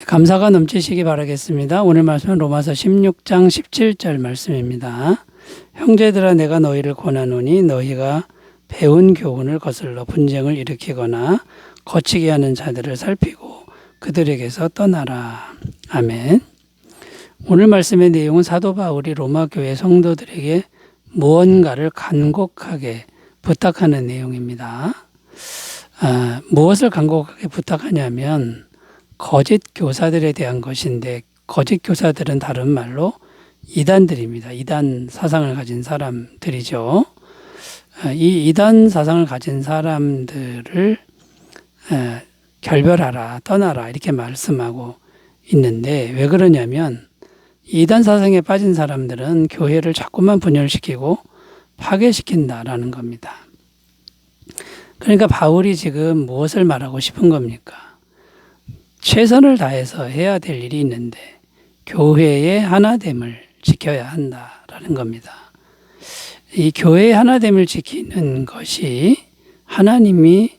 감사가 넘치시기 바라겠습니다. 오늘 말씀은 로마서 16장 17절 말씀입니다. 형제들아 내가 너희를 권하노니 너희가 배운 교훈을 거슬러 분쟁을 일으키거나 거치게 하는 자들을 살피고 그들에게서 떠나라. 아멘. 오늘 말씀의 내용은 사도 바울이 로마 교회 성도들에게 무언가를 간곡하게 부탁하는 내용입니다. 무엇을 간곡하게 부탁하냐면 거짓 교사들에 대한 것인데, 거짓 교사들은 다른 말로 이단들입니다. 이단 사상을 가진 사람들이죠. 이 이단 사상을 가진 사람들을 결별하라, 떠나라 이렇게 말씀하고 있는데, 왜 그러냐면 이단 사상에 빠진 사람들은 교회를 자꾸만 분열시키고 파괴시킨다라는 겁니다. 그러니까 바울이 지금 무엇을 말하고 싶은 겁니까? 최선을 다해서 해야 될 일이 있는데 교회의 하나됨을 지켜야 한다라는 겁니다. 이 교회의 하나됨을 지키는 것이 하나님이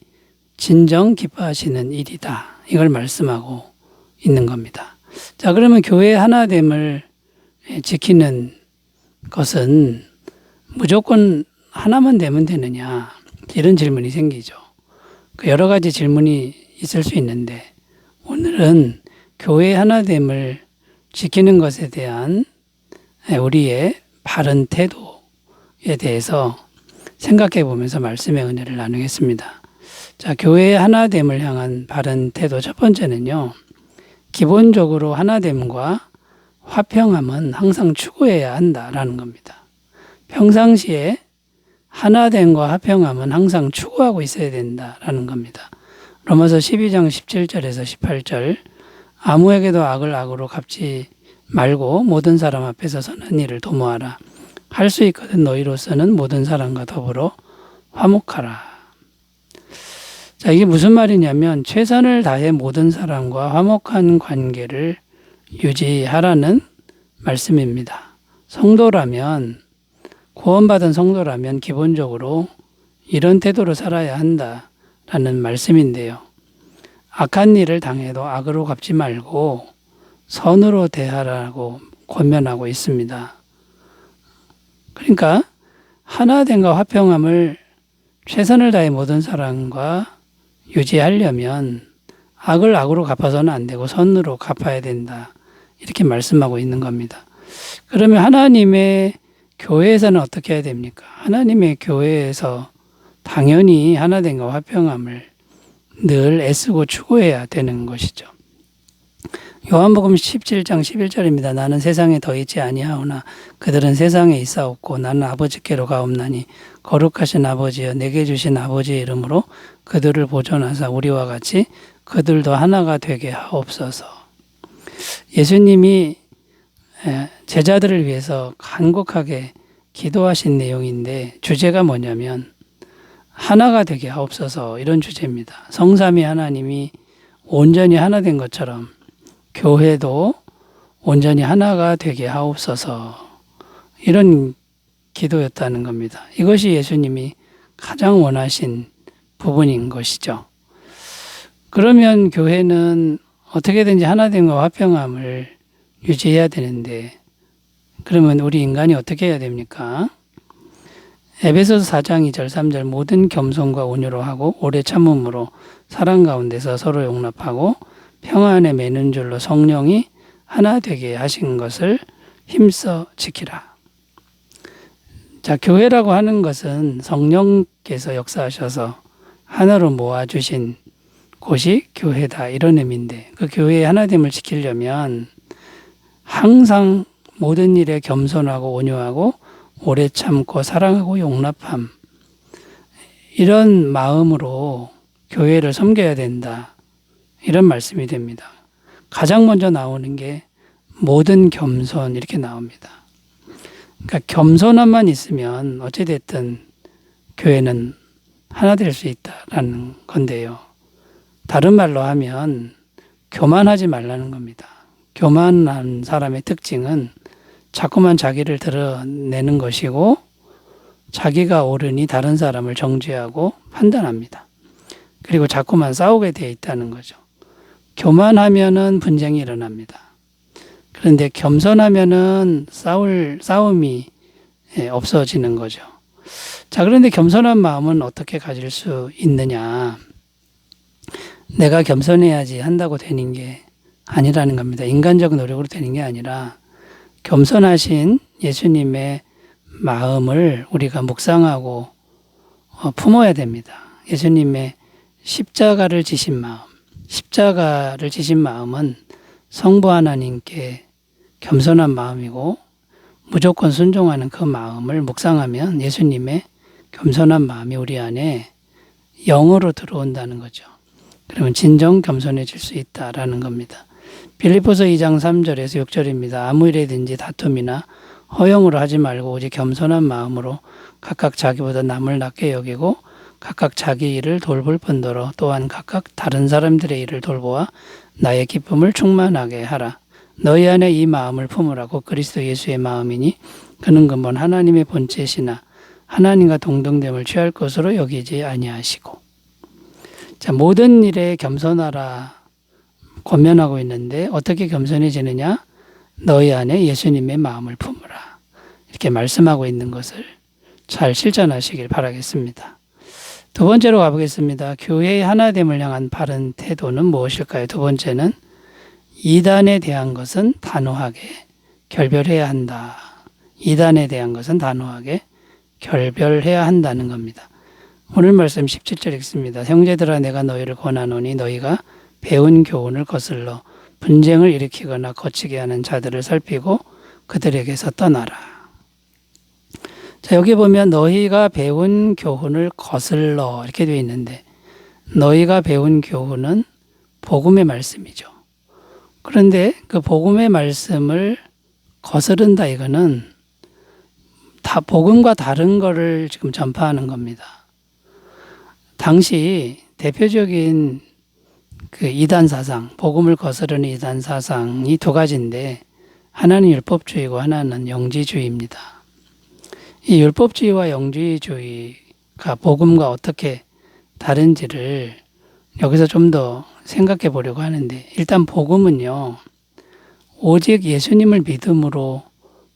진정 기뻐하시는 일이다. 이걸 말씀하고 있는 겁니다. 자, 그러면 교회의 하나됨을 지키는 것은 무조건 하나만 되면 되느냐? 이런 질문이 생기죠. 여러 가지 질문이 있을 수 있는데 오늘은 교회의 하나됨을 지키는 것에 대한 우리의 바른 태도에 대해서 생각해 보면서 말씀의 은혜를 나누겠습니다. 자, 교회의 하나됨을 향한 바른 태도 첫 번째는요. 기본적으로 하나됨과 화평함은 항상 추구해야 한다라는 겁니다. 평상시에 하나됨과 화평함은 항상 추구하고 있어야 된다라는 겁니다. 로마서 12장 17절에서 18절 아무에게도 악을 악으로 갚지 말고 모든 사람 앞에서 선한 일을 도모하라. 할 수 있거든 너희로서는 모든 사람과 더불어 화목하라. 자, 이게 무슨 말이냐면 최선을 다해 모든 사람과 화목한 관계를 유지하라는 말씀입니다. 성도라면, 구원받은 성도라면 기본적으로 이런 태도로 살아야 한다라는 말씀인데요. 악한 일을 당해도 악으로 갚지 말고 선으로 대하라고 권면하고 있습니다. 그러니까 하나됨과 화평함을 최선을 다해 모든 사람과 유지하려면 악을 악으로 갚아서는 안 되고 선으로 갚아야 된다. 이렇게 말씀하고 있는 겁니다. 그러면 하나님의 교회에서는 어떻게 해야 됩니까? 하나님의 교회에서 당연히 하나됨과 화평함을 늘 애쓰고 추구해야 되는 것이죠. 요한복음 17장 11절입니다. 나는 세상에 더 있지 아니하오나 그들은 세상에 있사옵고 나는 아버지께로 가옵나니 거룩하신 아버지여 내게 주신 아버지의 이름으로 그들을 보존하사 우리와 같이 그들도 하나가 되게 하옵소서. 예수님이 제자들을 위해서 간곡하게 기도하신 내용인데 주제가 뭐냐면 하나가 되게 하옵소서, 이런 주제입니다. 성삼위 하나님이 온전히 하나 된 것처럼 교회도 온전히 하나가 되게 하옵소서, 이런 기도였다는 겁니다. 이것이 예수님이 가장 원하신 부분인 것이죠. 그러면 교회는 어떻게든지 하나됨과 화평함을 유지해야 되는데 그러면 우리 인간이 어떻게 해야 됩니까? 에베소서 4장 2절 3절 모든 겸손과 온유로 하고 오래 참음으로 사랑 가운데서 서로 용납하고 평화 안에 매는 줄로 성령이 하나 되게 하신 것을 힘써 지키라. 자, 교회라고 하는 것은 성령께서 역사하셔서 하나로 모아주신 곳이 교회다, 이런 의미인데 그 교회의 하나됨을 지키려면 항상 모든 일에 겸손하고 온유하고 오래 참고 사랑하고 용납함, 이런 마음으로 교회를 섬겨야 된다, 이런 말씀이 됩니다. 가장 먼저 나오는 게 모든 겸손, 이렇게 나옵니다. 그러니까 겸손함만 있으면 어찌됐든 교회는 하나 될 수 있다라는 건데요. 다른 말로 하면 교만하지 말라는 겁니다. 교만한 사람의 특징은 자꾸만 자기를 드러내는 것이고 자기가 옳으니 다른 사람을 정죄하고 판단합니다. 그리고 자꾸만 싸우게 되어 있다는 거죠. 교만하면은 분쟁이 일어납니다. 그런데 겸손하면은 싸움이 없어지는 거죠. 자, 그런데 겸손한 마음은 어떻게 가질 수 있느냐? 내가 겸손해야지 한다고 되는 게 아니라는 겁니다. 인간적 노력으로 되는 게 아니라 겸손하신 예수님의 마음을 우리가 묵상하고 품어야 됩니다. 예수님의 십자가를 지신 마음은 성부 하나님께 겸손한 마음이고 무조건 순종하는 그 마음을 묵상하면 예수님의 겸손한 마음이 우리 안에 영으로 들어온다는 거죠. 그러면 진정 겸손해질 수 있다라는 겁니다. 빌립보서 2장 3절에서 6절입니다. 아무 일에든지 다툼이나 허용으로 하지 말고 오직 겸손한 마음으로 각각 자기보다 남을 낮게 여기고 각각 자기 일을 돌볼 뿐더러 또한 각각 다른 사람들의 일을 돌보아 나의 기쁨을 충만하게 하라. 너희 안에 이 마음을 품으라고 그리스도 예수의 마음이니 그는 근본 하나님의 본체시나 하나님과 동등됨을 취할 것으로 여기지 아니하시고. 자, 모든 일에 겸손하라 권면하고 있는데 어떻게 겸손해지느냐? 너희 안에 예수님의 마음을 품으라. 이렇게 말씀하고 있는 것을 잘 실천하시길 바라겠습니다. 두 번째로 가보겠습니다. 교회의 하나됨을 향한 바른 태도는 무엇일까요? 두 번째는 이단에 대한 것은 단호하게 결별해야 한다. 이단에 대한 것은 단호하게 결별해야 한다는 겁니다. 오늘 말씀 17절 읽습니다. 형제들아 내가 너희를 권하노니 너희가 배운 교훈을 거슬러 분쟁을 일으키거나 거치게 하는 자들을 살피고 그들에게서 떠나라. 자, 여기 보면 너희가 배운 교훈을 거슬러 이렇게 되어 있는데 너희가 배운 교훈은 복음의 말씀이죠. 그런데 그 복음의 말씀을 거스른다 이거는 다 복음과 다른 거를 지금 전파하는 겁니다. 당시 대표적인 그 이단 사상, 복음을 거스르는 이단 사상이 두 가지인데 하나는 율법주의고 하나는 영지주의입니다. 이 율법주의와 영지주의가 복음과 어떻게 다른지를 여기서 좀 더 생각해 보려고 하는데 일단 복음은요. 오직 예수님을 믿음으로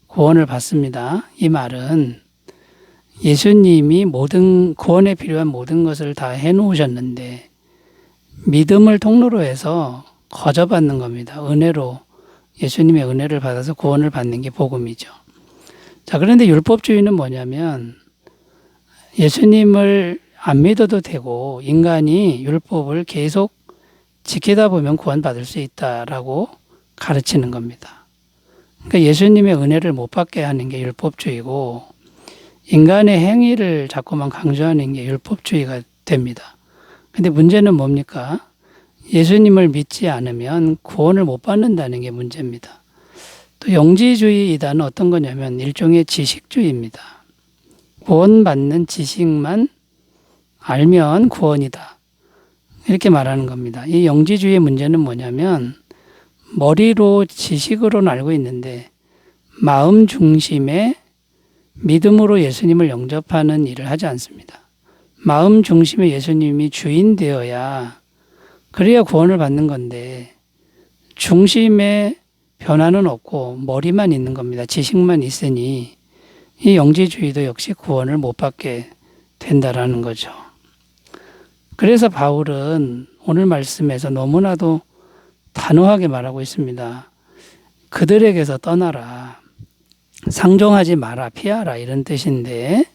구원을 받습니다. 이 말은 예수님이 모든 구원에 필요한 모든 것을 다 해놓으셨는데 믿음을 통로로 해서 거저받는 겁니다. 은혜로 예수님의 은혜를 받아서 구원을 받는 게 복음이죠. 자, 그런데 율법주의는 뭐냐면 예수님을 안 믿어도 되고 인간이 율법을 계속 지키다 보면 구원받을 수 있다라고 가르치는 겁니다. 그러니까 예수님의 은혜를 못 받게 하는 게 율법주의고 인간의 행위를 자꾸만 강조하는 게 율법주의가 됩니다. 근데 문제는 뭡니까? 예수님을 믿지 않으면 구원을 못 받는다는 게 문제입니다. 또 영지주의 이단은 어떤 거냐면 일종의 지식주의입니다. 구원받는 지식만 알면 구원이다. 이렇게 말하는 겁니다. 이 영지주의의 문제는 뭐냐면 머리로 지식으로는 알고 있는데 마음 중심에 믿음으로 예수님을 영접하는 일을 하지 않습니다. 마음 중심에 예수님이 주인 되어야 그래야 구원을 받는 건데 중심에 변화는 없고 머리만 있는 겁니다. 지식만 있으니 이 영지주의도 역시 구원을 못 받게 된다라는 거죠. 그래서 바울은 오늘 말씀에서 너무나도 단호하게 말하고 있습니다. 그들에게서 떠나라. 상종하지 마라. 피하라. 이런 뜻인데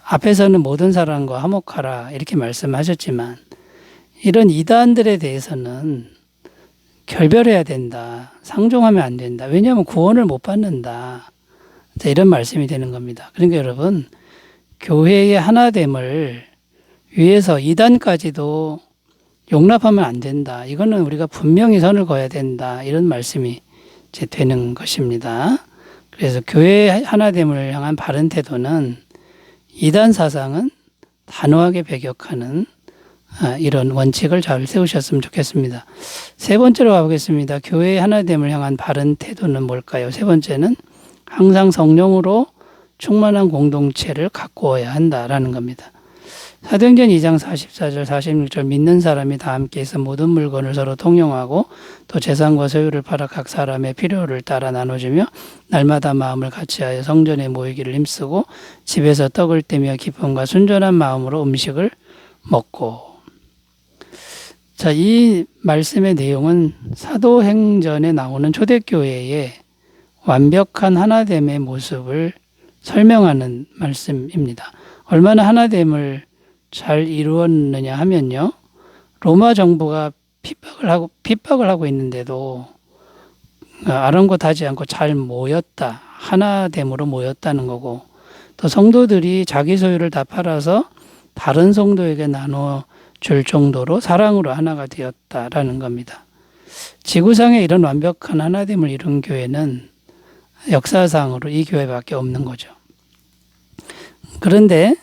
앞에서는 모든 사람과 화목하라. 이렇게 말씀하셨지만 이런 이단들에 대해서는 결별해야 된다. 상종하면 안 된다. 왜냐하면 구원을 못 받는다. 이런 말씀이 되는 겁니다. 그러니까 여러분 교회의 하나됨을 위해서 이단까지도 용납하면 안 된다. 이거는 우리가 분명히 선을 그어야 된다. 이런 말씀이 이제 되는 것입니다. 그래서 교회의 하나됨을 향한 바른 태도는 이단 사상은 단호하게 배격하는 이런 원칙을 잘 세우셨으면 좋겠습니다. 세 번째로 가보겠습니다. 교회의 하나됨을 향한 바른 태도는 뭘까요? 세 번째는 항상 성령으로 충만한 공동체를 가꾸어야 한다라는 겁니다. 사도행전 2장 44절 46절 믿는 사람이 다 함께 있어 모든 물건을 서로 통용하고 또 재산과 소유를 팔아 각 사람의 필요를 따라 나눠주며 날마다 마음을 같이하여 성전에 모이기를 힘쓰고 집에서 떡을 떼며 기쁨과 순전한 마음으로 음식을 먹고. 자, 이 말씀의 내용은 사도행전에 나오는 초대교회의 완벽한 하나됨의 모습을 설명하는 말씀입니다. 얼마나 하나됨을 잘 이루었느냐 하면요. 로마 정부가 핍박을 하고 있는데도 아랑곳하지 않고 잘 모였다. 하나됨으로 모였다는 거고, 또 성도들이 자기 소유를 다 팔아서 다른 성도에게 나눠 줄 정도로 사랑으로 하나가 되었다라는 겁니다. 지구상에 이런 완벽한 하나됨을 이룬 교회는 역사상으로 이 교회밖에 없는 거죠. 그런데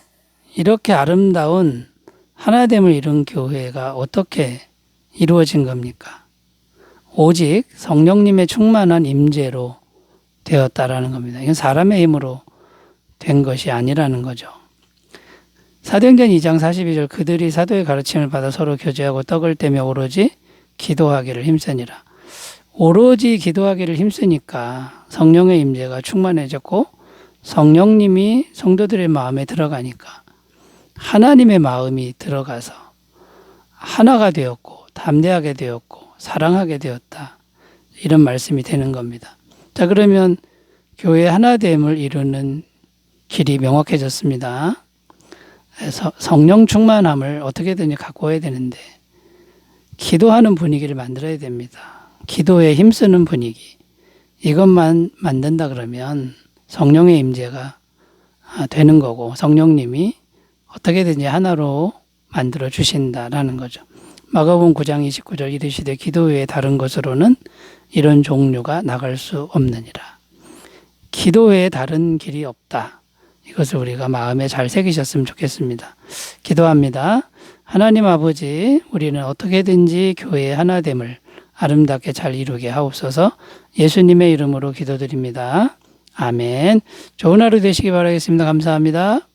이렇게 아름다운 하나됨을 이룬 교회가 어떻게 이루어진 겁니까? 오직 성령님의 충만한 임재로 되었다라는 겁니다. 이건 사람의 힘으로 된 것이 아니라는 거죠. 사도행전 2장 42절 그들이 사도의 가르침을 받아 서로 교제하고 떡을 떼며 오로지 기도하기를 힘쓰니라. 오로지 기도하기를 힘쓰니까 성령의 임재가 충만해졌고 성령님이 성도들의 마음에 들어가니까 하나님의 마음이 들어가서 하나가 되었고 담대하게 되었고 사랑하게 되었다. 이런 말씀이 되는 겁니다. 자, 그러면 교회 하나됨을 이루는 길이 명확해졌습니다. 성령 충만함을 어떻게든지 갖고 와야 되는데 기도하는 분위기를 만들어야 됩니다. 기도에 힘쓰는 분위기. 이것만 만든다 그러면 성령의 임재가 되는 거고 성령님이 어떻게든지 하나로 만들어 주신다라는 거죠. 마가복음 9장 29절 이르시되 기도 외에 다른 것으로는 이런 종류가 나갈 수 없느니라. 기도 외에 다른 길이 없다. 이것을 우리가 마음에 잘 새기셨으면 좋겠습니다. 기도합니다. 하나님 아버지, 우리는 어떻게든지 교회의 하나됨을 아름답게 잘 이루게 하옵소서. 예수님의 이름으로 기도드립니다. 아멘. 좋은 하루 되시기 바라겠습니다. 감사합니다.